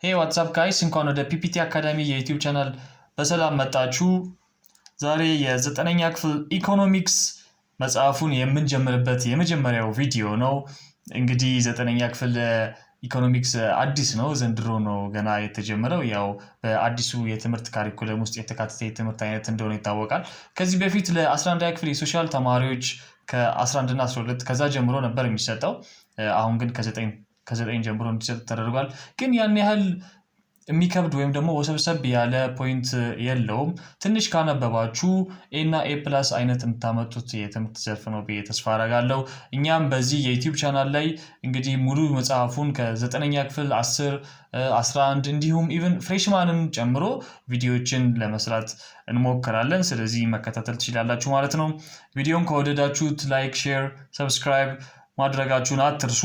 Hey, what's up guys? እንኳን ወደ PPT አካዳሚ የዩቲዩብ ቻናል በሰላም መጣችሁ። ዛሬ የዘጠነኛ ክፍል ኢኮኖሚክስ መጽሐፉን የምንጀምርበት የመጀመሪያው ቪዲዮ ነው። እንግዲህ ዘጠነኛ ክፍል ኢኮኖሚክስ አዲስ ነው፣ ዘንድሮ ነው ገና የተጀመረው። ያው በአዲሱ የትምህርት ካሪኩለም ውስጥ የተካተተ የትምህርት አይነት እንደሆነ ይታወቃል። ከዚህ በፊት ለ11ኛ ክፍል የሶሻል ተማሪዎች ከ11 እና 12 ከዛ ጀምሮ ነበር የሚሰጠው። አሁን ግን ከ9 ጀምሮ እንዲሰጥ ተደርጓል። ግን ያን ያህል የሚከብድ ወይም ደግሞ ወሰብሰብ ያለ ፖይንት የለውም። ትንሽ ካነበባችሁ ኤ እና ኤ ፕላስ አይነት የምታመጡት የትምህርት ዘርፍ ነው ብዬ ተስፋ አደርጋለሁ። እኛም በዚህ የዩቲዩብ ቻናል ላይ እንግዲህ ሙሉ መጽሐፉን ከ9ኛ ክፍል 10 11 እንዲሁም ኢቭን ፍሬሽማንን ጨምሮ ቪዲዮዎችን ለመስራት እንሞክራለን። ስለዚህ መከታተል ትችላላችሁ ማለት ነው። ቪዲዮን ከወደዳችሁት ላይክ፣ ሼር፣ ሰብስክራይብ ማድረጋችሁን አትርሱ።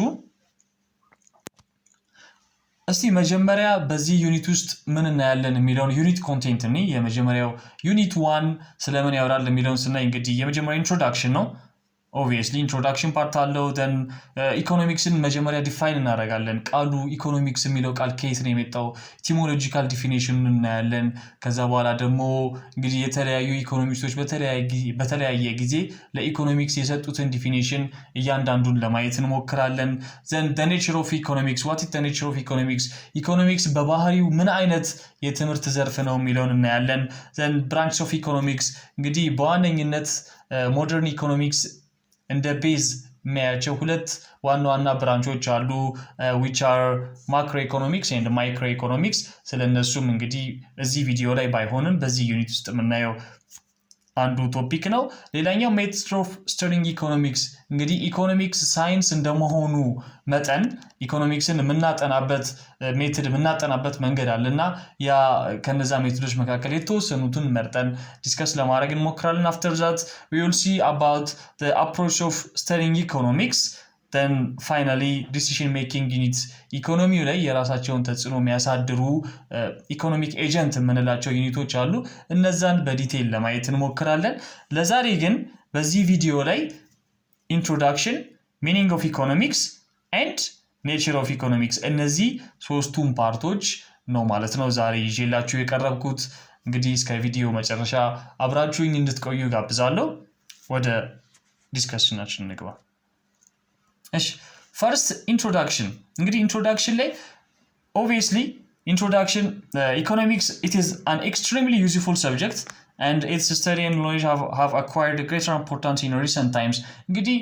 እስቲ መጀመሪያ በዚህ ዩኒት ውስጥ ምን እናያለን የሚለውን ዩኒት ኮንቴንት ነው። የመጀመሪያው ዩኒት 1 ስለምን ያወራል የሚለውን ስናይ እንግዲህ የመጀመሪያው ኢንትሮዳክሽን ነው። obviously introduction part አለው። then ኢኮኖሚክስን መጀመሪያ ዲፋይን እናደርጋለን። ቃሉ ኢኮኖሚክስ የሚለው ቃል ከየት ነው የመጣው? ኢቲሞሎጂካል ዲፊኒሽን እናያለን። ከዛ በኋላ ደግሞ እንግዲህ የተለያዩ ኢኮኖሚስቶች በተለያየ ጊዜ ለኢኮኖሚክስ የሰጡትን ዲፊኒሽን እያንዳንዱን ለማየት እንሞክራለን። then the nature of economics, what is the nature of economics? ኢኮኖሚክስ በባህሪው ምን አይነት የትምህርት ዘርፍ ነው የሚለውን እናያለን። then branch of economics እንግዲህ በዋነኝነት ሞደርን ኢኮኖሚክስ እንደ ቤዝ የሚያያቸው ሁለት ዋና ብራንቾች አሉ which are macroeconomics and microeconomics። ስለነሱም እንግዲህ እዚህ ቪዲዮ ላይ ባይሆንም በዚህ ዩኒት ውስጥ የምናየው አንዱ ቶፒክ ነው። ሌላኛው ሜትድ ኦፍ ስተዲንግ ኢኮኖሚክስ እንግዲህ ኢኮኖሚክስ ሳይንስ እንደመሆኑ መጠን ኢኮኖሚክስን የምናጠናበት ሜትድ የምናጠናበት መንገድ አለና ያ ከነዛ ሜትዶች መካከል የተወሰኑትን መርጠን ዲስከስ ለማድረግ እንሞክራለን። after that we will see about the approach of studying economics. then finally decision making units ኢኮኖሚው ላይ የራሳቸውን ተጽዕኖ የሚያሳድሩ ኢኮኖሚክ ኤጀንት የምንላቸው ዩኒቶች አሉ። እነዛን በዲቴይል ለማየት እንሞክራለን። ለዛሬ ግን በዚህ ቪዲዮ ላይ ኢንትሮዳክሽን፣ ሚኒንግ ኦፍ ኢኮኖሚክስ ኤንድ ኔቸር ኦፍ ኢኮኖሚክስ እነዚህ ሶስቱም ፓርቶች ነው ማለት ነው ዛሬ ይዤላችሁ የቀረብኩት። እንግዲህ እስከ ቪዲዮ መጨረሻ አብራችሁኝ እንድትቆዩ ጋብዛለሁ። ወደ ዲስከሽናችን እንግባ። እሺ ፈርስት ኢንትሮዳክሽን እንግዲህ ኢንትሮዳክሽን ላይ obviously introduction economics it is an extremely useful subject and its study and knowledge have acquired a greater importance in recent times. እንግዲህ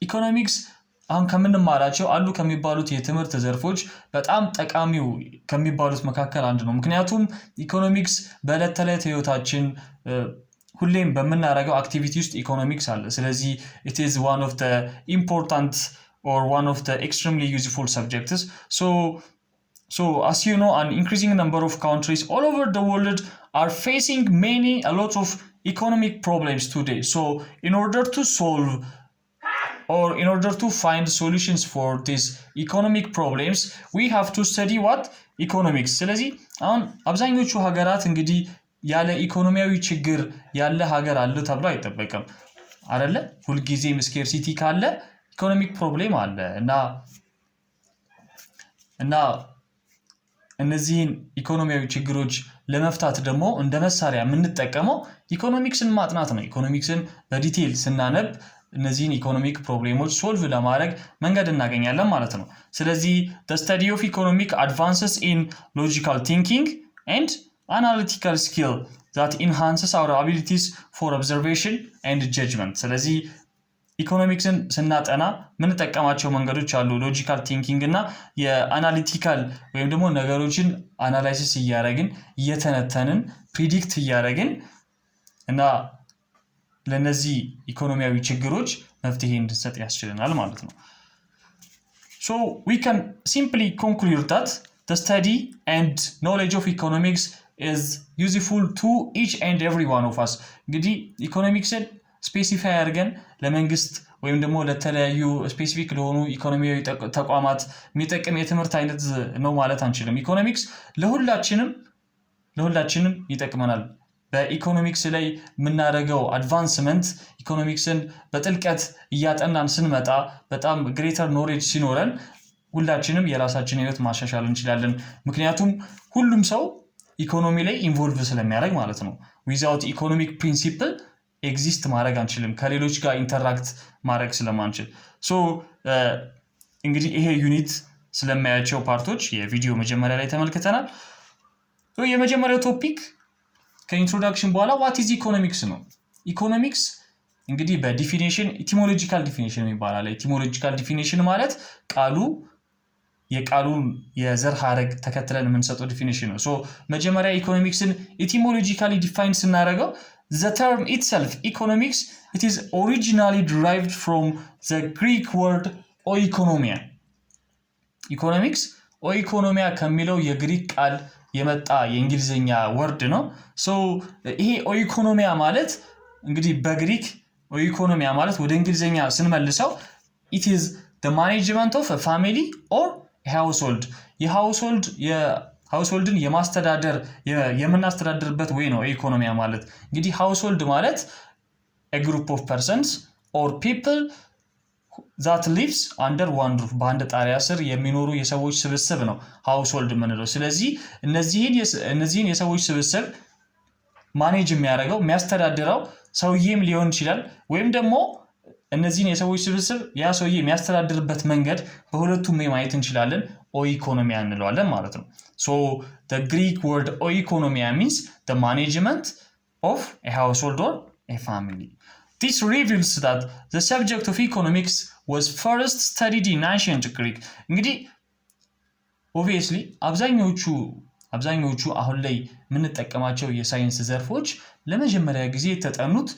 ኢኮኖሚክስ አሁን ከምንማራቸው አሉ ከሚባሉት የትምህርት ዘርፎች በጣም ጠቃሚው ከሚባሉት መካከል አንዱ ነው። ምክንያቱም ኢኮኖሚክስ በዕለት ተዕለት ህይወታችን ሁሌም በምናደርገው አክቲቪቲ ውስጥ ኢኮኖሚክስ አለ። ስለዚህ it is one of the important or one of the extremely useful subjects. So as you know, an increasing number of countries all over the world are facing a lot of economic problems today. So in order to solve or in order to find solutions for these economic problems, we have to study what? Economics. ስለዚህ አሁን አብዛኞቹ ሀገራት እንግዲህ ያለ ኢኮኖሚያዊ ችግር ያለ ሀገር አለ ተብሎ አይጠበቅም አይደለ? ሁልጊዜም ስኬርሲቲ ካለ ኢኮኖሚክ ፕሮብሌም አለ እና እነዚህን ኢኮኖሚያዊ ችግሮች ለመፍታት ደግሞ እንደ መሳሪያ የምንጠቀመው ኢኮኖሚክስን ማጥናት ነው። ኢኮኖሚክስን በዲቴይል ስናነብ እነዚህን ኢኮኖሚክ ፕሮብሌሞች ሶልቭ ለማድረግ መንገድ እናገኛለን ማለት ነው። ስለዚህ the study of economic advances in logical thinking and analytical skill that enhances our abilities for observation and judgment. ስለዚህ ኢኮኖሚክስን ስናጠና ምንጠቀማቸው መንገዶች አሉ። ሎጂካል ቲንኪንግ እና የአናሊቲካል ወይም ደግሞ ነገሮችን አናላይሲስ እያደረግን እየተነተንን ፕሪዲክት እያደረግን እና ለነዚህ ኢኮኖሚያዊ ችግሮች መፍትሄ እንድንሰጥ ያስችለናል ማለት ነው። So we can simply conclude that the study and knowledge of economics is useful to each and every one of us. እንግዲህ ኢኮኖሚክስን ስፔሲፋይ አድርገን ለመንግስት ወይም ደግሞ ለተለያዩ ስፔሲፊክ ለሆኑ ኢኮኖሚያዊ ተቋማት የሚጠቅም የትምህርት አይነት ነው ማለት አንችልም። ኢኮኖሚክስ ለሁላችንም ይጠቅመናል። በኢኮኖሚክስ ላይ የምናደርገው አድቫንስመንት ኢኮኖሚክስን በጥልቀት እያጠናን ስንመጣ በጣም ግሬተር ኖሌጅ ሲኖረን ሁላችንም የራሳችን ህይወት ማሻሻል እንችላለን ምክንያቱም ሁሉም ሰው ኢኮኖሚ ላይ ኢንቮልቭ ስለሚያደርግ ማለት ነው without economic principle ኤግዚስት ማድረግ አንችልም ከሌሎች ጋር ኢንተራክት ማድረግ ስለማንችል ሶ እንግዲህ ይሄ ዩኒት ስለማያቸው ፓርቶች የቪዲዮ መጀመሪያ ላይ ተመልክተናል ሶ የመጀመሪያው ቶፒክ ከኢንትሮዳክሽን በኋላ what is economics ነው ኢኮኖሚክስ እንግዲህ በዲፊኒሽን ኢቲሞሎጂካል ዲፊኒሽን ይባላል ኢቲሞሎጂካል ዲፊኒሽን ማለት ቃሉ የቃሉን የዘር ሐረግ ተከትለን የምንሰጠው ዲፊኒሽን ነው ሶ መጀመሪያ ኢኮኖሚክስን ኢቲሞሎጂካሊ ዲፋይን ስናደርገው the term itself economics it is originally derived from the Greek word oikonomia economics oikonomia ከሚለው የግሪክ ቃል የመጣ የእንግሊዘኛ ወርድ ነው ሶ ይሄ oikonomia ማለት እንግዲህ በግሪክ oikonomia ማለት ወደ እንግሊዘኛ ስንመልሰው it is the management of a family or a household የሃውስሆልድን የማስተዳደር የምናስተዳድርበት ወይ ነው ኢኮኖሚያ ማለት እንግዲህ ሃውስሆልድ ማለት a group of persons or people that lives under one roof በአንድ ጣሪያ ስር የሚኖሩ የሰዎች ስብስብ ነው ሃውስሆልድ የምንለው ስለዚህ እነዚህን የሰዎች ስብስብ ማኔጅ የሚያደርገው የሚያስተዳድረው ሰውዬም ሊሆን ይችላል ወይም ደግሞ እነዚህን የሰዎች ስብስብ ያ ሰውዬ የሚያስተዳድርበት መንገድ በሁለቱም ማየት እንችላለን oikonomia እንለዋለን ማለት ነው so the Greek word oikonomia means the management of a household or a family this reveals that the subject of economics was first studied in ancient Greek እንግዲህ obviously አብዛኞቹ አሁን ላይ የምንጠቀማቸው የሳይንስ ዘርፎች ለመጀመሪያ ጊዜ የተጠኑት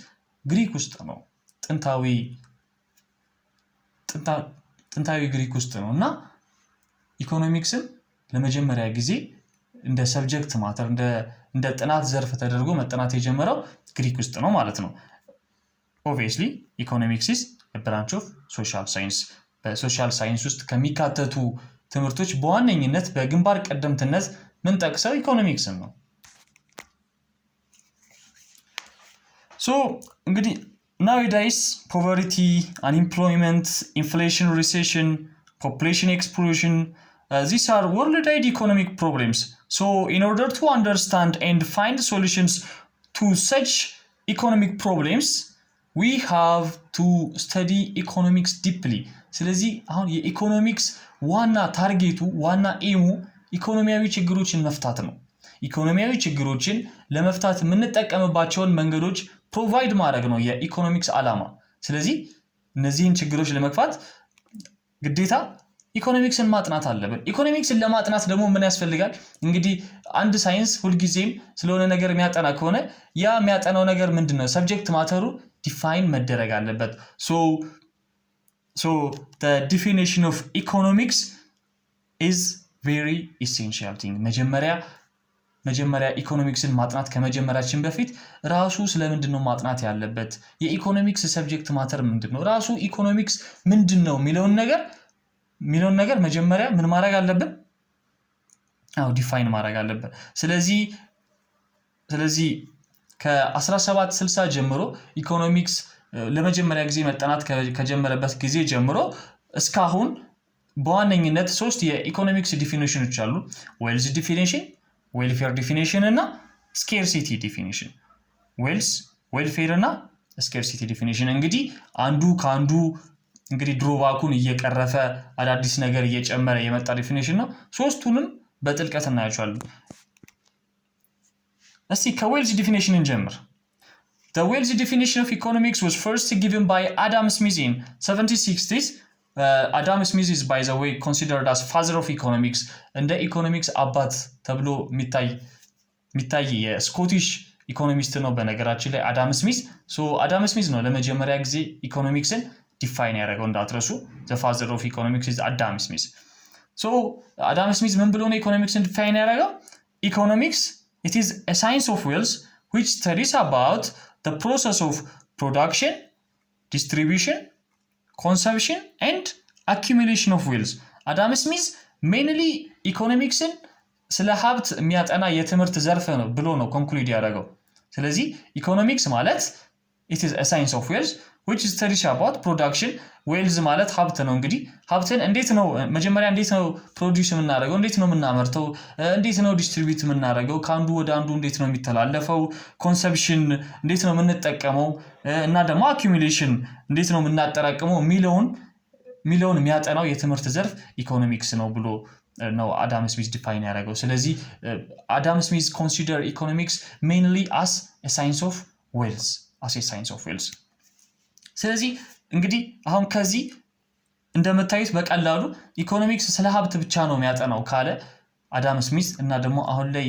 ግሪክ ውስጥ ነው ጥንታዊ ግሪክ ውስጥ ነውና ኢኮኖሚክስን ለመጀመሪያ ጊዜ እንደ ሰብጀክት ማተር እንደ ጥናት ዘርፍ ተደርጎ መጠናት የጀመረው ግሪክ ውስጥ ነው ማለት ነው obviously economics is a branch of social science በሶሻል ሳይንስ ውስጥ ከሚካተቱ ትምህርቶች በዋነኝነት በግንባር ቀደምትነት ምን ጠቅሰው ኢኮኖሚክስን ነው so እንግዲህ nowadays poverty unemployment inflation recession population explosion these are worldwide economic problems so in order to understand and find solutions to such economic problems we have to study economics deeply ስለዚህ አሁን የኢኮኖሚክስ ዋና ታርጌቱ ዋና ኤሙ ኢኮኖሚያዊ ችግሮችን መፍታት ነው ኢኮኖሚያዊ ችግሮችን ለመፍታት የምንጠቀምባቸውን መንገዶች ፕሮቫይድ ማድረግ ነው የኢኮኖሚክስ ዓላማ ስለዚህ እነዚህን ችግሮች ለመፍታት ግዴታ ኢኮኖሚክስን ማጥናት አለብን ኢኮኖሚክስን ለማጥናት ደግሞ ምን ያስፈልጋል እንግዲህ አንድ ሳይንስ ሁሉ ጊዜም ስለሆነ ነገር የሚያጠና ከሆነ ያ የሚያጠናው ነገር ምንድነው ሰብጀክት ማተሩ ዲፋይን መደረግ አለበት so the definition of economics is very essential thing መጀመሪያ ኢኮኖሚክስን ማጥናት ከመጀመራችን በፊት ራሱ ስለምንድነው ማጥናት ያለበት የኢኮኖሚክስ ሰብጀክት ማተር ምንድነው ራሱ ኢኮኖሚክስ ምንድነው ሚሊዮን ነገር መጀመሪያ ምን ማድረግ አለብን ዲፋይን ማድረግ አለብን ስለዚህ ከ1760 ጀምሮ ኢኮኖሚክስ ለመጀመሪያ ጊዜ መጠናት ከጀመረበት ጊዜ ጀምሮ እስካሁን በዋነኝነት ሶስት የኢኮኖሚክስ ዲፊኒሽኖች አሉ ዌልዝ ዲፊኒሽን welfare definition እና scarcity definition welfare እና scarcity definition እንግዲህ አንዱ ካንዱ እንግዲህ ድሮባኩን እየቀረፈ አዳዲስ ነገር እየጨመረ የመጣ ዲፊኒሽን ነው ሶስቱንም በጥልቀት እናያቸዋለን እስቲ ከዌልዝ ዲፊኒሽን እንጀምር The Wells definition of economics was first given by Adam Smith in 1760s Adam Smith is by the way considered as father of economics እንደ ኢኮኖሚክስ አባት ተብሎ ሚታይ የስኮቲሽ ኢኮኖሚስት ነው በነገራችን ላይ አዳም ስሚዝ አዳም ስሚዝ ነው ለመጀመሪያ ጊዜ ኢኮኖሚክስን ዲፋይን ያደረገው እንዳትረሱ the father of economics is Adam Smith አዳም ስሚዝ ምን ብሎ ነው ኢኮኖሚክስን ዲፋይን ያደረገው economics it is a science of wealth which studies about the process of production distribution consumption and accumulation of wealth Adam Smith mainly economics ስለ ሀብት የሚያጠና የትምህርት ዘርፍ ነው ብሎ ነው ኮንክሉድ ያደረገው ስለዚህ ኢኮኖሚክስ ማለት it is a science of wealth which studies about production ዌልዝ ማለት ሀብት ነው እንግዲህ ሀብትን እንዴት ነው መጀመሪያ እንዴት ነው ፕሮዲዩስ የምናደርገው እንዴት ነው የምናመርተው እንዴት ነው ዲስትሪቢዩት የምናደርገው ካንዱ ወደ አንዱ እንዴት ነው የሚተላለፈው ኮንሰፕሽን እንዴት ነው የምንጠቀመው እና ደግሞ አኩሙሌሽን እንዴት ነው የምናጠራቅመው ሚሊዮን የሚያጠናው የትምህርት ዘርፍ ኢኮኖሚክስ ነው ብሎ ነው አዳም ስሚዝ ዲፋይን ያደረገው ስለዚህ አዳም ስሚዝ ኮንሲደር ኢኮኖሚክስ mainly as a science of wealth ስለዚህ እንግዲህ አሁን ከዚህ እንደምታዩት በቀላሉ ኢኮኖሚክስ ስለ ሀብት ብቻ ነው የሚያጠናው ካለ አዳም ስሚዝ እና ደግሞ አሁን ላይ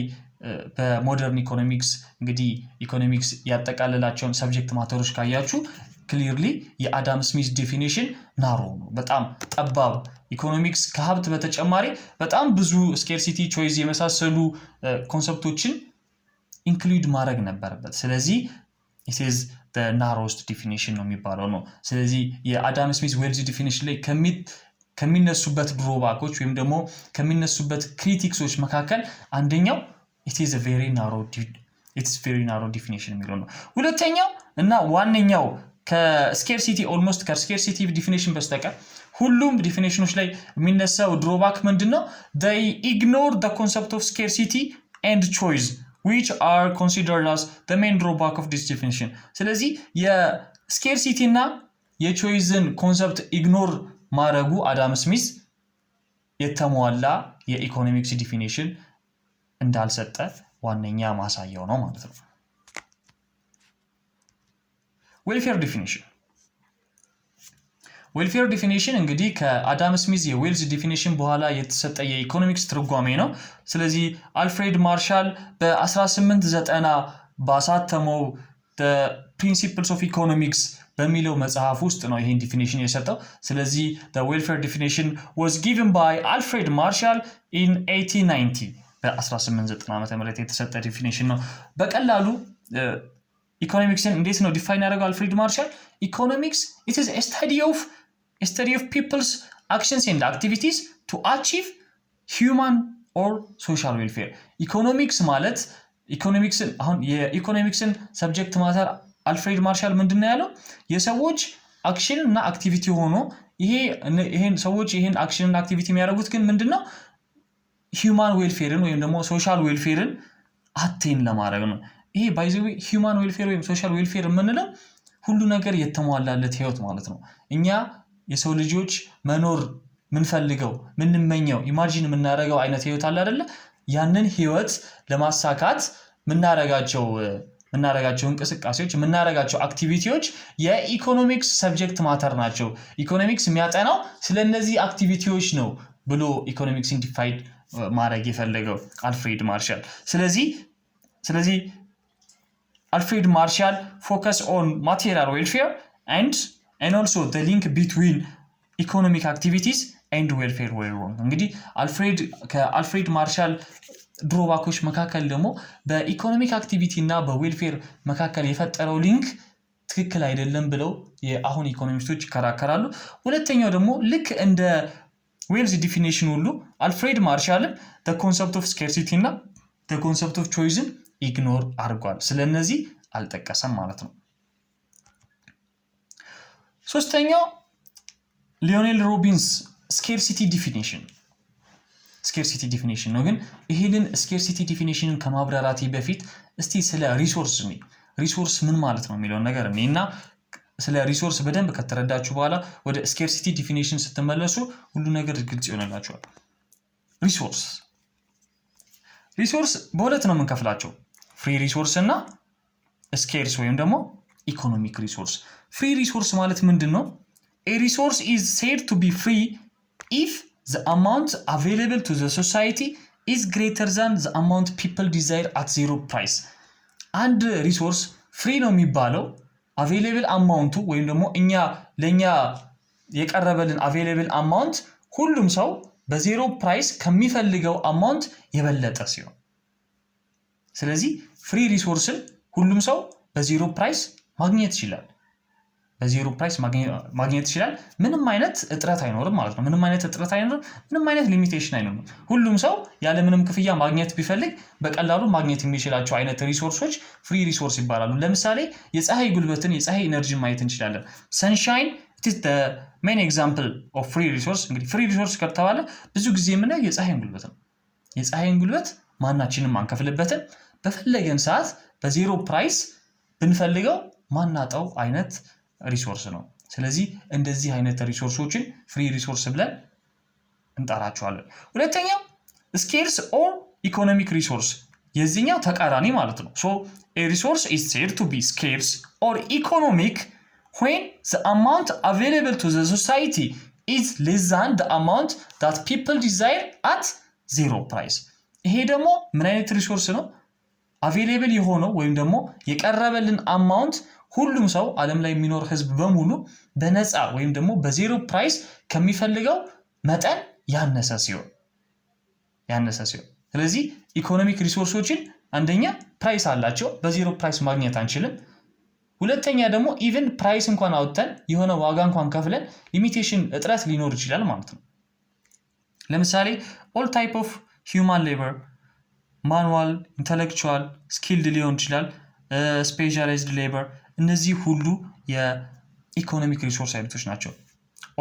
በሞደርን ኢኮኖሚክስ እንግዲህ ኢኮኖሚክስ ያጠቃለላቸውን ሰብጀክት ማተሮች ካያችሁ ክሊርሊ የአዳም ስሚዝ ዴፊኒሽን ናሮ ነው በጣም ጠባብ ኢኮኖሚክስ ከሀብት በተጨማሪ በጣም ብዙ ስኬርሲቲ ቾይስ የመሳሰሉ ኮንሰፕቶችን ኢንክሉድ ማድረግ ነበርበት ስለዚህ it is the narrowest definition ነው የሚባለው ነው ስለዚህ የአዳም ስሚዝ ዌልዝ ዲፊኒሽን ላይ ከሚነሱበት ድሮባኮች ወይም ደግሞ ከሚነሱበት ክሪቲክሶች መካከል አንደኛው it is very narrow definition የሚለው ነው ሁለተኛው እና ዋነኛው ከስኬርሲቲ ኦልሞስት ከስኬርሲቲ ዲፊኒሽን በስተቀር ሁሉም ዲፊኒሽኖች ላይ የሚነሳው ድሮባክ ምንድነው they ignore the concept of scarcity and choice which are considered as the main drawback of this definition ስለዚህ የስኬርሲቲ እና የቾይዝን ኮንሰፕት ኢግኖር ማድረጉ አዳም ስሚዝ የተሟላ የኢኮኖሚክስ ዲፊኒሽን እንዳልሰጠ ዋነኛ ማሳያው ነው ማለት ነው ዌልፌር ዲፊኒሽን እንግዲህ ከአዳም ስሚዝ የዌልዝ ዲፊኒሽን በኋላ የተሰጠ የኢኮኖሚክስ ትርጓሜ ነው ስለዚህ አልፍሬድ ማርሻል በ1890 ባሳተመው the principles of economics በሚለው መጽሐፍ ውስጥ ነው ይሄን ዲፊኒሽን የሰጠው ስለዚህ the welfare definition was given by Alfred Marshall in 1890 በ1890 ዓመተ ምህረት የተሰጠ ዲፊኒሽን ነው በቀላሉ ኢኮኖሚክስን እንዴት ነው ዲፋይን ያደረገው አልፍሬድ ማርሻል ኢኮኖሚክስ it is a study of people's actions and activities to achieve human or social welfare ኢኮኖሚክስ ማለት ኢኮኖሚክስን አሁን የኢኮኖሚክስን ሰብጀክት ማተር አልፍሬድ ማርሻል ምንድነው ያለው የሰዎች አክሽን እና አክቲቪቲ ሆኖ ይሄን ሰዎች ይሄን አክሽን እና አክቲቪቲ የሚያደርጉት ግን ምንድነው human welfare ወይም ደግሞ social welfare አቴን ለማድረግ ነው ይሄ ባይ ዘ ዌይ human welfare ወይም social welfare የምንለው ሁሉ ነገር የተሟላለት ህይወት ማለት ነው እኛ የሰው ልጆች መኖር ምንፈልገው ምንመኘው ኢማጂን ምናረጋው አይነት ህይወት አለ አይደለ ያንን ህይወት ለማሳካት ምናረጋቸው እንቅስቃሴዎች ምናረጋቸው አክቲቪቲዎች የኢኮኖሚክስ ሰብጀክት ማተር ናቸው ኢኮኖሚክስ የሚያጠናው ስለነዚህ አክቲቪቲዎች ነው ብሎ ኢኮኖሚክስን ዲፋይን ማድረግ የፈለገው አልፍሬድ ማርሻል ስለዚህ Alfred Marshall focus on material welfare and also the link between economic activities and welfare well-being እንግዲህ አልፍሬድ ማርሻል ድሮባኮች መካከል ደግሞ በኢኮኖሚክ አክቲቪቲ እና በዌልፌር መካከል የፈጠረው ሊንክ ትክክል አይደለም ብለው የአሁን ኢኮኖሚስቶች ይከራከራሉ ሁለተኛው ደግሞ ልክ እንደ ዌልዝ ዲፊኒሽን ሁሉ አልፍሬድ ማርሻልም the concept of scarcity እና the concept of choice ኢግኖር አድርጓል ስለነዚህ አልጠቀሰም ማለት ነው ሶስተኛው ሊዮኔል ሮቢንስ ስኬርሲቲ ዲፊኒሽን ነው ግን ይሄንን ስኬርሲቲ ዲፊኒሽንን ከማብራራቴ በፊት እስቲ ስለ ሪሶርስ ምን ማለት ነው የሚለው ነገር እና ስለ ሪሶርስ በደንብ ከተረዳችሁ በኋላ ወደ ስኬርሲቲ ዲፊኒሽን ስትመለሱ ሁሉ ነገር ግልጽ ይሆነላችኋል ሪሶርስ በሁለት ነው የምንከፍላቸው ፍሪ ሪሶርስ እና ስኬርስ ወይም ደግሞ ኢኮኖሚክ ሪሶርስ ፍሪ ሪሶርስ ማለት ምንድነው a resource is said to be free if the amount available to the society is greater than the amount people desire at zero price and resource free ነው የሚባለው available amount ወይም ደግሞ ለኛ የቀረበልን available amount ሁሉም ሰው በዜሮ ፕራይስ ከሚፈልገው አማውንት የበለጠ ሲሆን ስለዚህ ፍሪ ሪሶርስን ሁሉም ሰው በዜሮ ፕራይስ ማግኘት ይችላል በዜሮ ፕራይስ ማግኘት ይችላል። ምንም አይነት እጥረት አይኖርም ማለት ነው። ምንም አይነት እጥረት አይኖርም፣ ምንም አይነት ሊሚቴሽን አይኖርም። ሁሉም ሰው ያለ ምንም ክፍያ ማግኘት ቢፈልግ በቀላሉ ማግኘት የሚችላቸው አይነት ሪሶርሶች ፍሪ ሪሶርስ ይባላሉ። ለምሳሌ የፀሐይ ጉልበትን፣ የፀሐይ ኤነርጂ ማየት እንችላለን። ሰንሻይን it is the main example of free resource። እንግዲህ ፍሪ ሪሶርስ ከተባለ ብዙ ጊዜ የምናየው የፀሐይን ጉልበት ነው። የፀሐይን ጉልበት ማናችንም አንከፍልበትም፣ በፈለገን ሰዓት በዜሮ ፕራይስ ብንፈልገው ማናጣው አይነት ሪሶርስ ነው። ስለዚህ እንደዚህ አይነት ሪሶርሶችን ፍሪ ሪሶርስ ብለን እንጠራቸዋለን። ሁለተኛው ስኬርስ ኦር ኢኮኖሚክ ሪሶርስ፣ የዚህኛው ተቃራኒ ማለት ነው። so a resource is said to be scarce or economic when the amount available to the society is less than the amount that people desire at zero price። ይሄ ደግሞ ምን አይነት ሪሶርስ ነው? አቬሌብል የሆነው ወይም ደግሞ የቀረበልን አማውንት ሁሉም ሰው ዓለም ላይ የሚኖር ህዝብ በሙሉ በነፃ ወይም ደግሞ በዜሮ ፕራይስ ከሚፈልገው መጠን ያነሰ ሲሆን ስለዚህ ኢኮኖሚክ ሪሶርሶችን አንደኛ ፕራይስ አላቸው፣ በዜሮ ፕራይስ ማግኘት አንችልም። ሁለተኛ ደግሞ ኢቭን ፕራይስ እንኳን አውጥተን የሆነ ዋጋ እንኳን ከፍለን ሊሚቴሽን እጥረት ሊኖር ይችላል ማለት ነው። ለምሳሌ ኦል ታይፕ ኦፍ ሂውማን ሌበር ማኑዋል፣ ኢንተሌክቹዋል፣ ስኪልድ ሊሆን ይችላል፣ ስፔሻላይዝድ ሌበር፣ እነዚህ ሁሉ የኢኮኖሚክ ሪሶርስ አይነቶች ናቸው።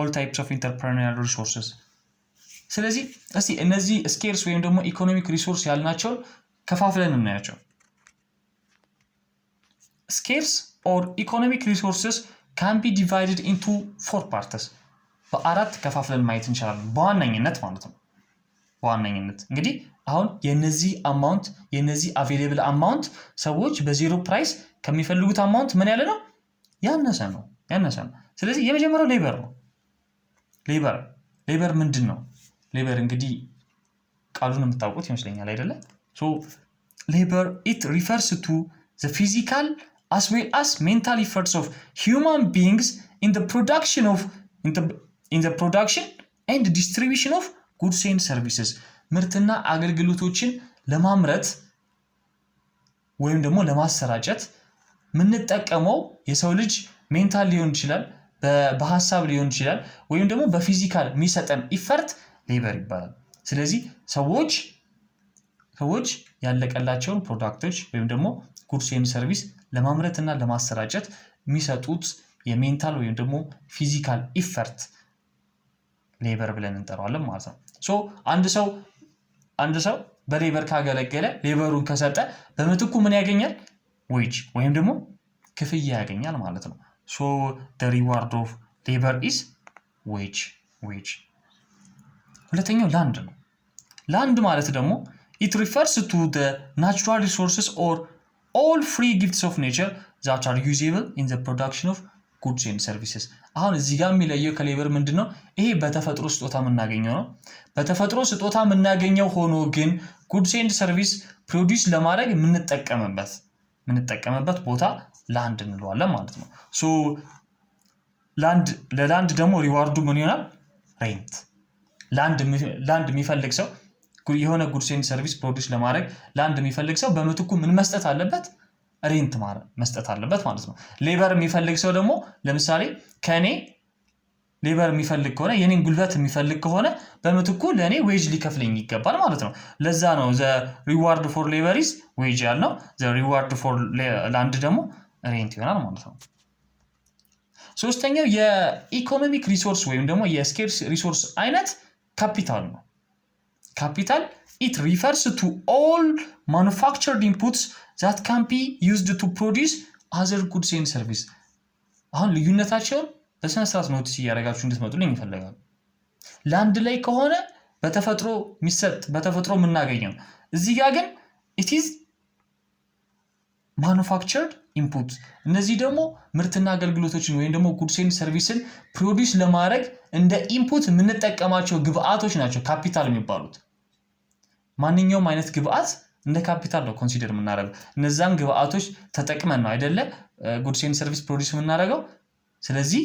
ኦል ታይፕስ ኦፍ ኢንተርፕረነሪያል ሪሶርስስ። ስለዚህ እስቲ እነዚህ ስኬርስ ወይም ደግሞ ኢኮኖሚክ ሪሶርስ ያልናቸው ከፋፍለን እናያቸው። ስኬርስ ኦር ኢኮኖሚክ ሪሶርስስ ካን ቢ ዲቫይድድ ኢንቱ 4 ፓርትስ፣ በአራት ከፋፍለን ማየት እንችላለን በዋነኝነት ማለት ነው። በዋነኝነት እንግዲህ አሁን የነዚህ አማውንት የነዚህ አቬሌብል አማውንት ሰዎች በዜሮ ፕራይስ ከሚፈልጉት አማውንት ምን ያለ ነው? ያነሰ ነው። ስለዚህ የመጀመሪያው ሌበር ነው። ሌበር ምንድን ነው? ሌበር እንግዲህ ቃሉን የምታውቁት ይመስለኛል አይደለ? ሶ ሌበር it refers to the physical as well as mental efforts of human beings in the production and distribution of goods and services። ምርትና አገልግሎቶችን ለማምረት ወይም ደግሞ ለማሰራጨት ምንጠቀመው የሰው ልጅ ሜንታል ሊሆን ይችላል፣ በሐሳብ ሊሆን ይችላል፣ ወይም ደግሞ በፊዚካል የሚሰጠን ኢፈርት ሌበር ይባላል። ስለዚህ ሰዎች ያለቀላቸውን ፕሮዳክቶች ወይም ደግሞ ጉድስ ኤንድ ሰርቪስ ለማምረትና ለማሰራጨት የሚሰጡት የሜንታል ወይም ደግሞ ፊዚካል ኢፈርት ሌበር ብለን እንጠራዋለን ማለት ነው። ሶ አንድ ሰው በሌበር ካገለገለ ሌበሩን ከሰጠ በምትኩ ምን ያገኛል? ዌጅ ወይም ደግሞ ክፍያ ያገኛል ማለት ነው። ሶ the reward of labor is wage። ሁለተኛው ላንድ ነው። ላንድ ማለት ደግሞ it refers to the natural resources or all free gifts of nature that are usable in the production of goods and services። አሁን እዚህ ጋር የሚለየው ከሌበር ምንድነው? ይሄ በተፈጥሮ ስጦታ የምናገኘው ነው። በተፈጥሮ ስጦታ የምናገኘው ሆኖ ግን ጉድስ ኤንድ ሰርቪስ ፕሮዲዩስ ለማድረግ የምንጠቀምበት ቦታ ላንድ እንለዋለን ማለት ነው። ሶ ለላንድ ደግሞ ሪዋርዱ ምን ይሆናል? ሬንት። ላንድ የሚፈልግ ሰው የሆነ ጉድስ ኤንድ ሰርቪስ ፕሮዲዩስ ለማድረግ ላንድ የሚፈልግ ሰው በምትኩ ምን መስጠት አለበት? ሬንት መስጠት አለበት ማለት ነው። ሌበር የሚፈልግ ሰው ደግሞ ለምሳሌ ከኔ ሌበር የሚፈልግ ከሆነ የኔን ጉልበት የሚፈልግ ከሆነ በምትኩ ለኔ ዌጅ ሊከፍለኝ ይገባል ማለት ነው። ለዛ ነው the reward for labor is wage ያልነው። the reward for land ደግሞ ሬንት ይሆናል ማለት ነው። ሶስተኛው የኢኮኖሚክ ሪሶርስ ወይም ደግሞ የስኬርስ ሪሶርስ አይነት ካፒታል ነው። ካፒታል it refers to all manufactured inputs that can be used to produce other goods and service። አሁን ልዩነታቸውን በስነ ስርዓት ኖቲስ እያደረጋችሁ እንድትመጡልኝ ይፈልጋሉ። ላንድ ላይ ከሆነ በተፈጥሮ የሚሰጥ በተፈጥሮ የምናገኘው፣ እዚህ ጋር ግን it is manufactured input። እነዚህ ደግሞ ምርትና አገልግሎቶችን ወይም ደግሞ ጉድስ ኤንድ ሰርቪስን ፕሮዲዩስ ለማድረግ እንደ ኢንፑት የምንጠቀማቸው ግብአቶች ናቸው ካፒታል የሚባሉት። ማንኛውም አይነት ግብአት እንደ ካፒታል ነው ኮንሲደር የምናደርገው። እነዛን ግብአቶች ተጠቅመን ነው አይደለ ጉድስ ኤንድ ሰርቪስ ፕሮዲዩስ የምናደርገው። ስለዚህ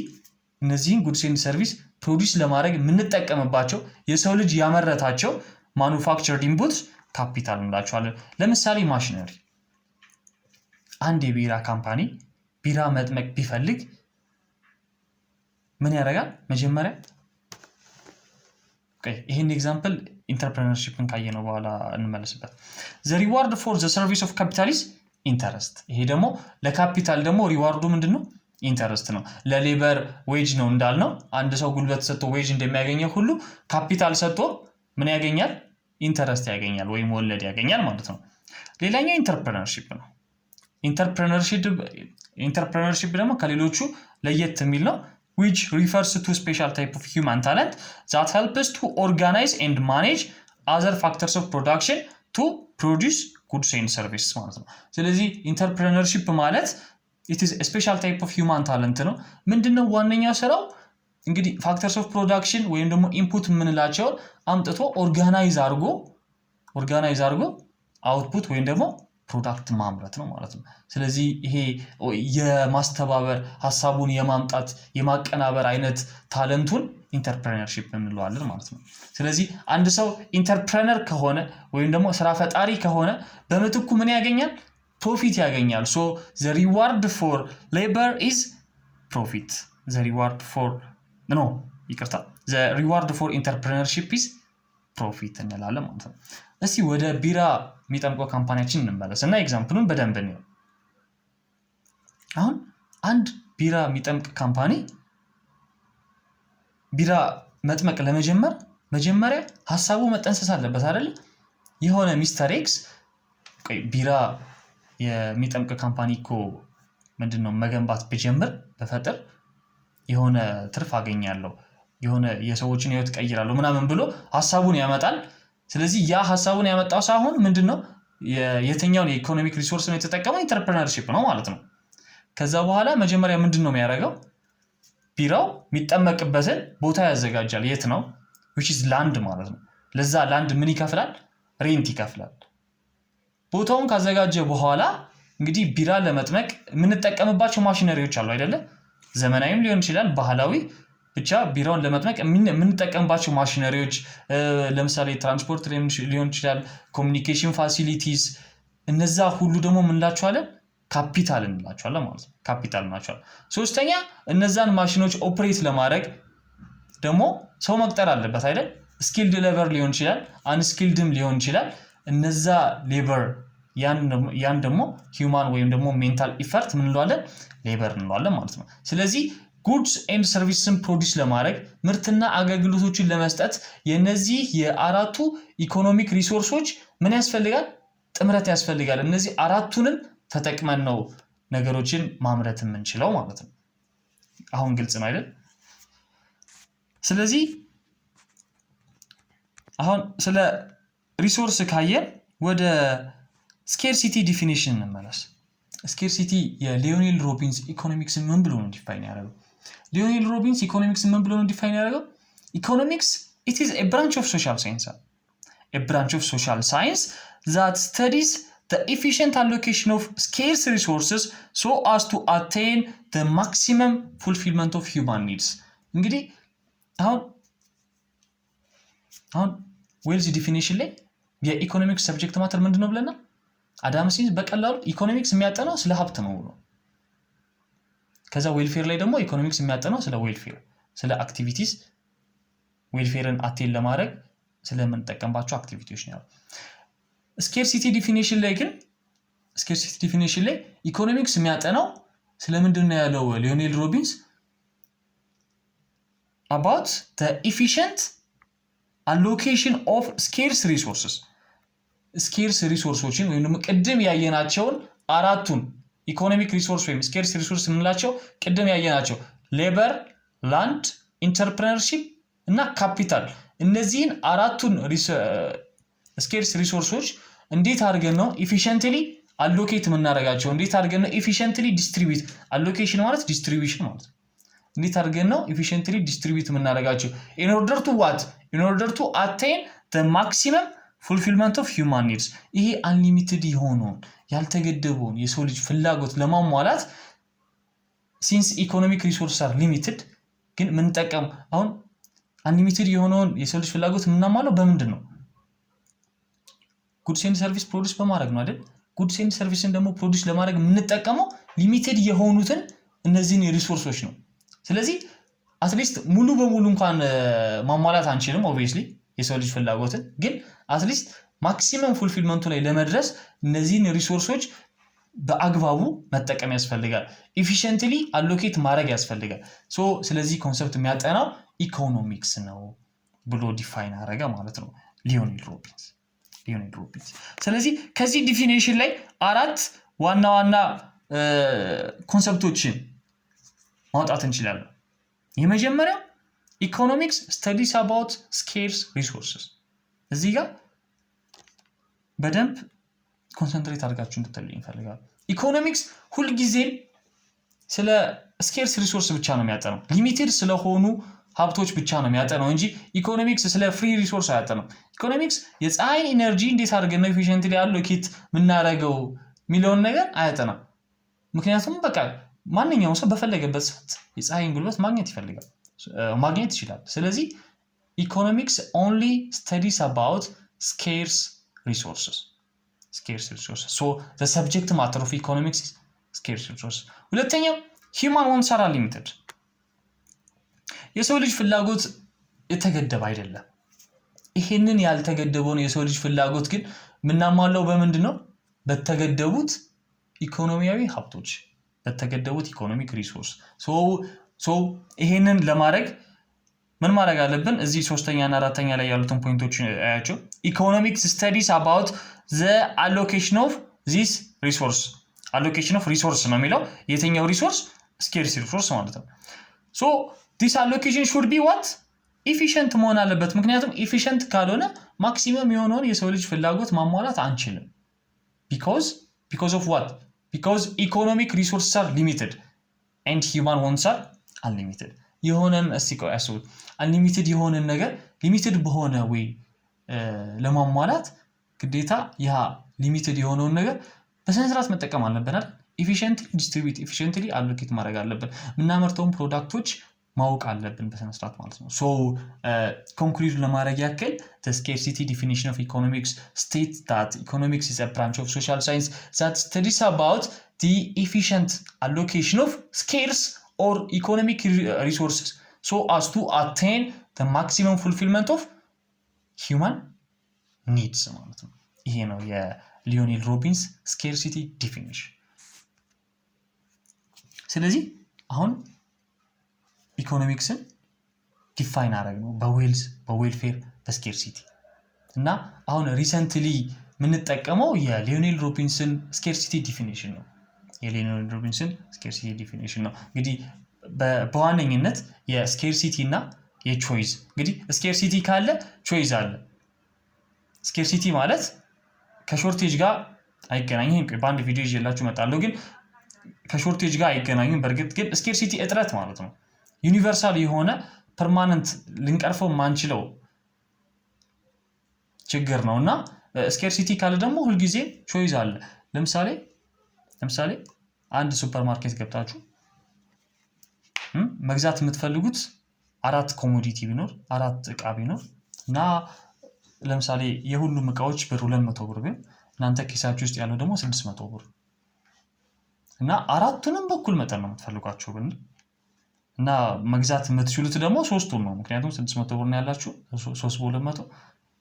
እነዚህን ጉድስ ኤንድ ሰርቪስ ፕሮዲዩስ ለማድረግ የምንጠቀምባቸው የሰው ልጅ ያመረታቸው ማኑፋክቸርድ ኢንፑትስ ካፒታል እንላቸዋለን። ለምሳሌ ማሽነሪ። አንድ የቢራ ካምፓኒ ቢራ መጥመቅ ቢፈልግ ምን ያደርጋል መጀመሪያ ይሄን ኤግዛምፕል ኢንተርፕረነርሺፕን ካየነው በኋላ እንመለስበት the reward for the service of capital is interest ይሄ ደግሞ ለካፒታል ደግሞ ሪዋርዱ ምንድነው ኢንተረስት ነው ለሌበር ዌጅ ነው እንዳልነው አንድ ሰው ጉልበት ሰጥቶ ዌጅ እንደሚያገኘው ሁሉ ካፒታል ሰጥቶ ምን ያገኛል ኢንተረስት ያገኛል ወይም ወለድ ያገኛል ማለት ነው ሌላኛው ኢንተርፕረነርሺፕ ነው ኢንተርፕረነርሺፕ ደግሞ ከሌሎቹ ለየት የሚል ነው which refers to special type of human talent that helps to organize and manage other factors of production to produce goods and services ማለት ነው ስለዚህ ኢንተርፕረነርሺፕ ማለት it is a special type of human talent ነው ምንድነው ዋነኛው ስራው እንግዲህ factors of production ወይም ደግሞ input ምንላቸው አምጥቶ ኦርጋናይዝ አድርጎ output ወይም ደግሞ ፕሮዳክት ማምረት ነው ማለት ነው ስለዚህ ይሄ የማስተባበር ሐሳቡን የማምጣት የማቀናበር አይነት ታለንቱን ኢንተርፕረነርሺፕ እንለዋለን ማለት ነው ስለዚህ አንድ ሰው ኢንተርፕረነር ከሆነ ወይም ደግሞ ስራ ፈጣሪ ከሆነ በመትኩ ምን ያገኛል ፕሮፊት ያገኛል so the reward for labor is profit the reward for entrepreneurship is profit እንላለን ማለት ነው እስቲ ወደ ቢራ የሚጠምቀው ካምፓኒያችን እንመለስና ኤግዛምፕሉን በደንብ ነው አሁን አንድ ቢራ የሚጠምቅ ካምፓኒ ቢራ መጥመቅ ለመጀመር መጀመሪያ ሐሳቡ መጠንሰስ አለበት አይደል የሆነ ሚስተር ኤክስ ቢራ የሚጠምቅ ካምፓኒ እኮ ምንድነው መገንባት ቢጀምር በፈጠር የሆነ ትርፍ አገኛለሁ የሆነ የሰዎችን ህይወት ቀይራለሁ ምናምን ብሎ ሐሳቡን ያመጣል ስለዚህ ያ ሐሳቡን ያመጣው ሳይሆን ምንድነው የትኛው የኢኮኖሚክ ሪሶርስ ነው የተጠቀመው ኢንተርፕረነርሺፕ ነው ማለት ነው ከዛ በኋላ መጀመሪያ ምንድነው የሚያደርገው ቢራው የሚጠመቅበትን ቦታ ያዘጋጃል የት ነው which is land ማለት ነው ለዛ land ምን ይከፍላል ሬንት ይከፍላል ቦታውን ካዘጋጀ በኋላ እንግዲህ ቢራ ለመጥመቅ የምንጠቀምባቸው ማሽነሪዎች አሉ አይደለ ዘመናዊም ሊሆን ይችላል ባህላዊ ብቻ ቢራውን ለመጥመቅ የምንጠቀምባቸው ማሽነሪዎች ለምሳሌ ትራንስፖርት ሊሆን ይችላል ኮሙኒኬሽን ፋሲሊቲስ እነዛ ሁሉ ደግሞ ምን ላቸዋለን ካፒታል እንላቸዋለን ማለት ነው ካፒታል ናቸው ሶስተኛ እነዛን ማሽኖች ኦፕሬት ለማድረግ ደግሞ ሰው መቅጠር አለበት አይደል ስኪልድ ሌበር ሊሆን ይችላል አንስኪልድም ሊሆን ይችላል እነዛ ሌበር ያን ደግሞ ሂዩማን ወይም ደግሞ ሜንታል ኢፈርት ምን እንለዋለን ሌበር እንለዋለን ማለት ነው ስለዚህ goods and services ፕሮዲዩስ ለማድረግ ምርትና አገልግሎቶችን ለመስጠት የነዚህ የአራቱ ኢኮኖሚክ ሪሶርሶች ምን ያስፈልጋል ጥምረት ያስፈልጋል እነዚህ አራቱንም ተጠቅመን ነው ነገሮችን ማምረት የምንችለው ማለት ነው አሁን ግልጽ ነው አይደል ስለዚህ አሁን ስለ ሪሶርስ ካየን ወደ ስኬርሲቲ ዲፊኒሽን እንመለስ ስኬርሲቲ የሊዮኔል ሮቢንስ ኢኮኖሚክስ ምን ብሎ ነው ዲፋይን ያደረገው ሊዮኔል ሮቢንስ ኢኮኖሚክስ ምን ብሎ ነው ዲፋይን ያደረገው ኢኮኖሚክስ it is a branch of social science that studies the efficient allocation of scarce resources so as to attain the maximum fulfillment of human needs እንግዲህ አሁን ዌልዝ ዲፊኒሽን ላይ የኢኮኖሚክስ ሰብጀክት ማተር ምንድነው ብለናል አዳም ስሚዝ በቀላሉ ኢኮኖሚክስ የሚያጠናው ስለ ሀብት ነው ብሎ ከዛ ዌልፌር ላይ ደግሞ ኢኮኖሚክስ የሚያጠናው ስለ ዌልፌር ስለ አክቲቪቲስ ዌልፌርን አቴን ለማድረግ ስለምንጠቀምባቸው አክቲቪቲዎች ነው ስኬርሲቲ ዲፊኒሽን ላይ ኢኮኖሚክስ የሚያጠናው ስለምንድነው ያለው ሊዮኔል ሮቢንስ about the efficient allocation of scarce resources ወይም ደግሞ ቅድም ያየናቸውን አራቱን ኢኮኖሚክ ሪሶርስ ወይም ስኬርስ ሪሶርስ ምንላቸው ቅድም ያየናቸው ሌበር ላንድ ኢንተርፕረነርሺፕ እና ካፒታል እነዚህን አራቱን ስኬርስ ሪሶርሶች እንዴት አድርገን ነው ኢፊሺየንትሊ አሎኬት የምናደርጋቸው እንዴት አድርገን ነው ኢፊሺየንትሊ ዲስትሪቢዩት አሎኬሽን ማለት ዲስትሪቢዩሽን ማለት እንዴት አድርገን ነው ኢፊሺየንትሊ ዲስትሪቢዩት የምናደርጋቸው in order to attain the maximum fulfillment of human needs ይሄ unlimited የሆነውን ያልተገደበውን የሰው ልጅ ፍላጎት ለማሟላት since economic resources are limited ግን ምን ተጠቀም አሁን unlimited የሆነውን የሰው ልጅ ፍላጎት ምናማለው በምንድነው goods and service produce በማድረግ ነው አይደል goods and service ደግሞ produce ለማድረግ ምን ተጠቀመው limited የሆኑትን እነዚህን ሪሶርሶች ነው ስለዚህ አትሊስት ሙሉ በሙሉ እንኳን ማሟላት አንችልም obviously የሰው ልጅ ፍላጎትን ግን አትሊስት ማክሲመም ፉልፊልመንቱ ላይ ለመድረስ እነዚህን ሪሶርሶች በአግባቡ መጠቀም ያስፈልጋል ኤፊሺየንትሊ አሎኬት ማድረግ ያስፈልጋል ሶ ስለዚህ ኮንሰፕት የሚያጠናው ኢኮኖሚክስ ነው ብሎ ዲፋይን አደረገ ማለት ነው ሊዮኔል ሮቢንስ ስለዚህ ከዚህ ዲፊኒሽን ላይ አራት ዋና ዋና ኮንሰፕቶችን ማውጣት እንችላለን የመጀመሪያው ኢኮኖሚክስ ስታዲስ አባውት ስኬርስ ሪሶርሰስ እዚህ ጋር በደንብ ኮንሰንትሬት አድርጋችሁ እንድትጠልኝ ይፈልጋል ኢኮኖሚክስ ሁሉ ጊዜ ስለ ስኬርስ ሪሶርስ ብቻ ነው የሚያጠነው ሊሚትድ ስለሆኑ ሀብቶች ብቻ ነው የሚያጠነው እንጂ ኢኮኖሚክስ ስለ ፍሪ ሪሶርስ አያጠነው ኢኮኖሚክስ የፀሐይን ኢነርጂ እንዴት አድርገን ኤፊሺየንትሊ አሎኬት ምናረገው ሚሊዮን ነገር አያጠናም ምክንያቱም በቃ ማንኛውም ሰው በፈለገበት ሰዓት የፀሐይን ጉልበት ማግኘት ይችላል ስለዚህ ኢኮኖሚክስ only studies about scarce resources so the subject matter of economics is scarce resources ሁለተኛው human wants are limited የሰው ልጅ ፍላጎት የተገደበ አይደለም ይሄንን ያልተገደበውን የሰው ልጅ ፍላጎት ግን ምናሟላው በምንድነው በተገደቡት ኢኮኖሚያዊ ሀብቶች በተገደቡት ኢኮኖሚክ ሪሶርስ ሶ ይሄንን ለማድረግ ምን ማድረግ አለብን እዚህ ሶስተኛ እና አራተኛ ላይ ያሉትን ፖይንቶች አያቸው ኢኮኖሚክስ ስታዲስ አባውት the allocation of this resource allocation of resource ነው የሚለው የትኛው ሪሶርስ scarce resource ማለት ነው so this allocation should be what efficient መሆን አለበት ምክንያቱም efficient ካልሆነ ማክሲመም የሆነውን የሰው ልጅ ፍላጎት ማሟላት አንችልም because of what because economic resources are limited and human wants are unlimited የሆነን እስቲቆ ያስቡ unlimited የሆነን ነገር limited በሆነ ወይ ለማሟላት ግዴታ ያ limited የሆነውን ነገር በስነ ስርዓት መጠቀም አለብን አይደል efficiently distribute efficiently allocate ማድረግ አለብን ምናመርተውን ፕሮዳክቶች ማወቅ አለብን በስነ ስርዓት ማለት ነው so conclude ለማድረግ ያክል the scarcity definition of economics states that economics is a branch of social science that studies about the efficient allocation of scarce or economic resources so as to attain the maximum fulfillment of human needs ማለት ነው ይሄ ነው የሊዮኔል ሮቢንስ scarcity definition ስለዚህ አሁን ኢኮኖሚክስን ዲፋይን አደረግነው በዌልዝ በዌልፌር በስኬርሲቲ እና አሁን ሪሰንትሊ ምንጠቀመው የሊዮኔል ሮቢንስን ስኬርሲቲ ዲፊኒሽን ነው የሊዮኔል ሮቢንስን ስኬርሲቲ ዲፊኒሽን ነው እንግዲህ በዋነኝነት የስኬርሲቲ እና የቾይዝ እንግዲህ ስኬርሲቲ ካለ ቾይዝ አለ ስኬርሲቲ ማለት ከሾርቴጅ ጋር አይገናኝም በአንድ ቪዲዮ ይዤላችሁ መጣለሁ ግን ከሾርቴጅ ጋር አይገናኝም በርግጥ ግን ስኬርሲቲ እጥረት ማለት ነው ዩኒቨርሳል የሆነ ፐርማነንት ልንቀርፈው ማንችለው ችግር ነውና ስኬርሲቲ ካለ ደግሞ ሁሉ ጊዜ ቾይዝ አለ ለምሳሌ አንድ ሱፐርማርኬት ገብታችሁ መግዛት የምትፈልጉት አራት ኮሞዲቲ ቢኖር አራት ዕቃ ቢኖር እና ለምሳሌ የሁሉም ዕቃዎች ብር 200 ብር ቢሆን እናንተ ኪሳችሁ ውስጥ ያለው ደግሞ 600 ብር እና አራቱንም በኩል መጠን ነው የምትፈልጓቸው ብን እና መግዛት የምትችሉት ደግሞ ሶስቱን ነው ምክንያቱም 600 ብር ነው ያላችሁ 3 በ200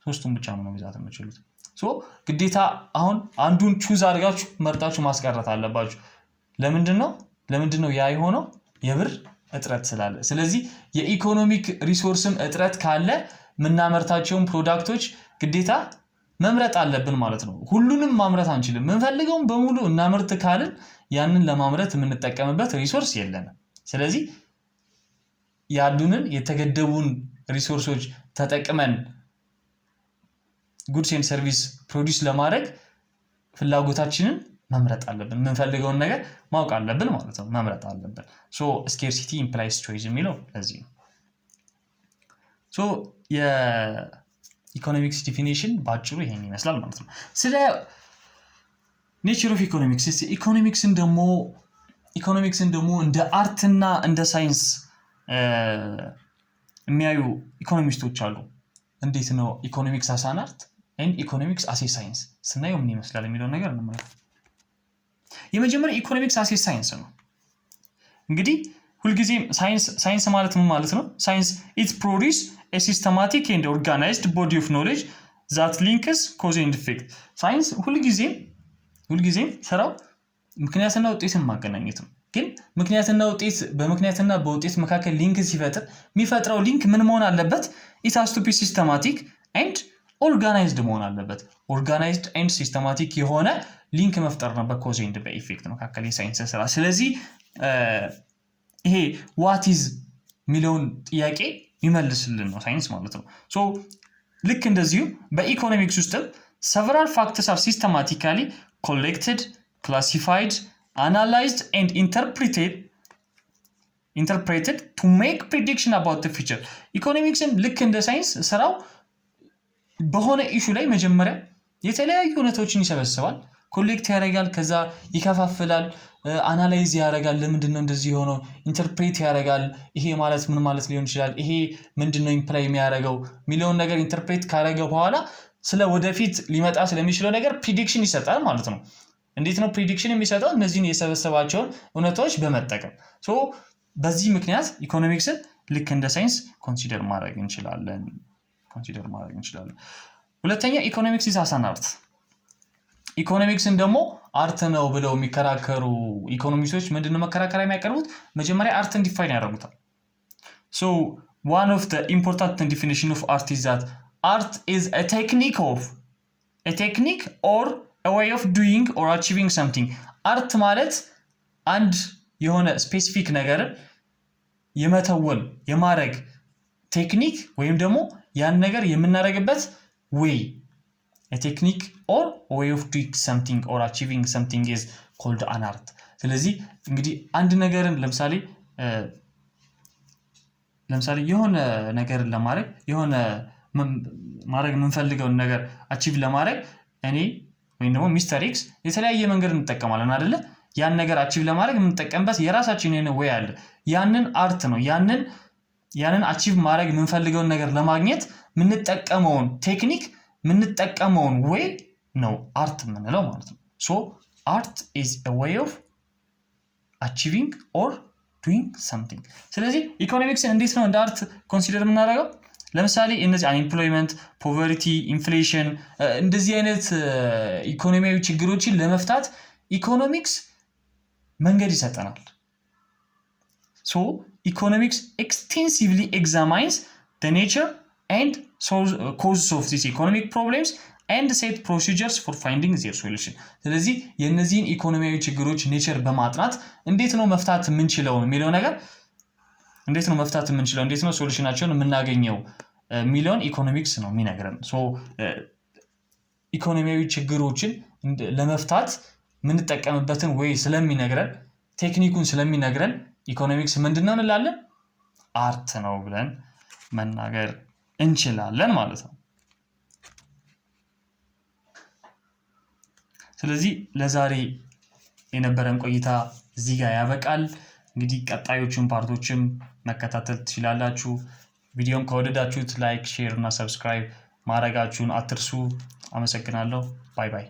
ሶስቱን ብቻ ነው መግዛት የምትችሉት ሶ ግዴታ አሁን አንዱን ቹዝ አድርጋችሁ መርጣችሁ ማስቀረት አለባችሁ ለምንድነው ያ የሆነው የብር እጥረት ስላለ ስለዚህ የኢኮኖሚክ ሪሶርስም እጥረት ካለ ምናመርታቸውን ፕሮዳክቶች ግዴታ መምረጥ አለብን ማለት ነው ሁሉንም ማምረት አንችልም ምንፈልገውን በሙሉ እናምርት ካልን ያንን ለማምረት የምንጠቀምበት ሪሶርስ የለንም ስለዚህ ያሉንን የተገደቡን ሪሶርሶች ተጠቅመን ጉድስ ኤንድ ሰርቪስ ፕሮዲዩስ ለማድረግ ፍላጎታችንን መምረጥ አለብን ምንፈልገውን ነገር ማወቅ አለብን ማለት ነው መምረጥ አለብን ሶ ስኬርሲቲ ኢምፕላይስ ቾይስ የሚለው ለዚህ ነው ሶ የኢኮኖሚክስ ዲፊኒሽን ባጭሩ ይሄን ይመስላል ማለት ነው ስለ ኔቸር ኦፍ ኢኮኖሚክስ ኢኮኖሚክስን ደግሞ እንደ አርትና እንደ ሳይንስ የሚያዩ ኢኮኖሚስቶች አሉ እንዴት ነው ኢኮኖሚክስ አስ አን አርት and economics as a science ስናየው ምን ይመስላል የሚለው ነገር እንመለከት የመጀመሪያው ኢኮኖሚክስ as a science ነው እንግዲህ ሁልጊዜም ሳይንስ ማለት ምን ማለት ነው? ሳይንስ it produce a systematic and organized body of knowledge that links cause and effect። ሳይንስ ሁልጊዜም ስራው ምክንያትና ውጤትን ማገናኘት ነው። ግን ምክንያትና ውጤት በምክንያትና በውጤት መካከል ሊንክ ሲፈጥር የሚፈጥረው ሊንክ ምን መሆን አለበት? it has to be systematic and organized መሆን አለበት። organized and systematic የሆነ ሊንክ መፍጠር ነው በኮዝ ኤንድ በኢፌክት መካከል የሳይንስ ስራ። ስለዚህ ይሄ what is ሚሊዮን ጥያቄ ይመልስልን ነው ሳይንስ ማለት ነው። ሶ ልክ እንደዚሁ በኢኮኖሚክስ ውስጥም several factors are systematically collected, classified, analyzed and interpreted to make prediction about the future። ኢኮኖሚክስም ልክ እንደ ሳይንስ ስራው በሆነ ኢሹ ላይ መጀመሪያ የተለያዩ እውነቶችን ይሰበስባል፣ ኮሌክት ያደርጋል፣ ከዛ ይከፋፍላል፣ አናላይዝ ያደርጋል። ለምንድነው እንደዚህ ሆኖ ኢንተርፕሬት ያደርጋል። ይሄ ማለት ምን ማለት ሊሆን ይችላል፣ ይሄ ምንድነው ኢምፕላይ የሚያደርገው ሚሊዮን ነገር ኢንተርፕሬት ካደረገ በኋላ ስለ ወደፊት ሊመጣ ስለሚችለው ነገር ፕሪዲክሽን ይሰጣል ማለት ነው። እንዴት ነው ፕሪዲክሽን የሚሰጠው? እነዚህን የሰበሰባቸውን እውነቶች በመጠቀም። ሶ በዚህ ምክንያት ኢኮኖሚክስን ልክ እንደ ሳይንስ ኮንሲደር ማድረግ እንችላለን። ሁለተኛ ኢኮኖሚክስ ኢዝ አን አርት። ኢኮኖሚክስን ደግሞ አርት ነው ብለው የሚከራከሩ ኢኮኖሚስቶች ምንድነው መከራከሪያ የሚያቀርቡት? መጀመሪያ አርትን ዲፋይን ያደርጉታል። ሶ one of the important definition of art is that art is a technique or a way of doing or achieving something። አርት ማለት አንድ የሆነ ስፔሲፊክ ነገርን የመተወን የማድረግ ቴክኒክ ወይም ደግሞ ያን ነገር የምናደርግበት way. a technique or a way of doing something or achieving something is called an art። ስለዚህ እንግዲህ አንድ ነገርን ለምሳሌ የሆነ ነገርን ለማድረግ የሆነ ማድረግ የምንፈልገውን ነገር አቺቭ ለማድረግ እኔ ወይም ደግሞ ሚስተር ኤክስ የተለያየ መንገድ እንጠቀማለን አይደለ? ያን ነገር አቺቭ ለማድረግ የምንጠቀምበት የራሳችን የሆነ way አለ። ያንን አርት ነው። ያንን አቺቭ ማድረግ የምንፈልገውን ነገር ለማግኘት የምንጠቀመውን ቴክኒክ የምንጠቀመውን way ነው አርት የምንለው ማለት ነው። ሶ አርት is a way of achieving or doing something። ስለዚህ ኢኮኖሚክስን እንዴት ነው እንደ አርት ኮንሲደር የምናደርገው? ለምሳሌ እነዚህ አንኤምፕሎይመንት፣ ፖቨርቲ፣ ኢንፍሌሽን እንደዚህ አይነት ኢኮኖሚያዊ ችግሮችን ለመፍታት ኢኮኖሚክስ መንገድ ይሰጠናል። ሶ ኢኮኖሚክስ extensively examines the nature and causes of these economic problems and set procedures for finding their solution። ስለዚህ የነዚህን ኢኮኖሚያዊ ችግሮች ኔቸር በማጥናት እንዴት ነው መፍታት የምንችለው የሚለው ነገር እንዴት ነው መፍታት የምንችለው እንዴት ነው ሶሉሽናቸውን የምናገኘው ሚሊዮን ኢኮኖሚክስ ነው የሚነግረን። ሶ ኢኮኖሚያዊ ችግሮችን ለመፍታት የምንጠቀምበትን ወይ ስለሚነግረን ቴክኒኩን ስለሚነግረን ኢኮኖሚክስ ምንድነው እንላለን? አርት ነው ብለን መናገር እንችላለን ማለት ነው። ስለዚህ ለዛሬ የነበረን ቆይታ እዚህ ጋር ያበቃል። እንግዲህ ቀጣዮቹን ፓርቶችም መከታተል ትችላላችሁ። ቪዲዮን ከወደዳችሁት ላይክ፣ ሼር እና ሰብስክራይብ ማድረጋችሁን አትርሱ። አመሰግናለሁ። ባይ ባይ።